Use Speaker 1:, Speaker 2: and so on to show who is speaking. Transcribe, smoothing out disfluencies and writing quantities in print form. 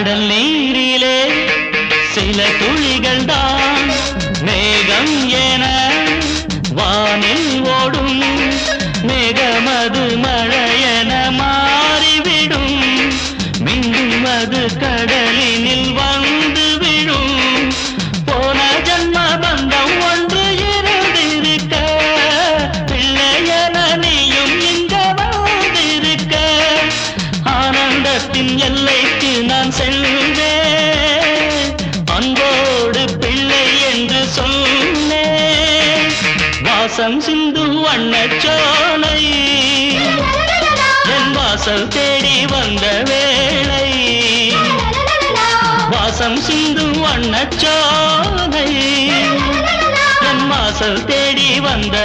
Speaker 1: கடல் நீரிலே சில துளிகள் தான் மேகம் என வானில் ஓடும் மேகமது மழையென மாறிவிடும் மீண்டும் அது கடலினில் வந்து விடும் போன ஜன்ம பந்தம் ஒன்று இருந்திருக்க பிள்ளையன நீயும் இங்க வந்திருக்க ஆனந்தத்தின் எல்லைக்கு நான் செல்வேன் அன்போடு பிள்ளை என்று சொன்னேன் வாசம் சிந்து வண்ணச்சோலை என் வாசல் தேடி வந்த வேளை வாசம் சிந்து வண்ணச்சோலை என் வாசல் தேடி வந்த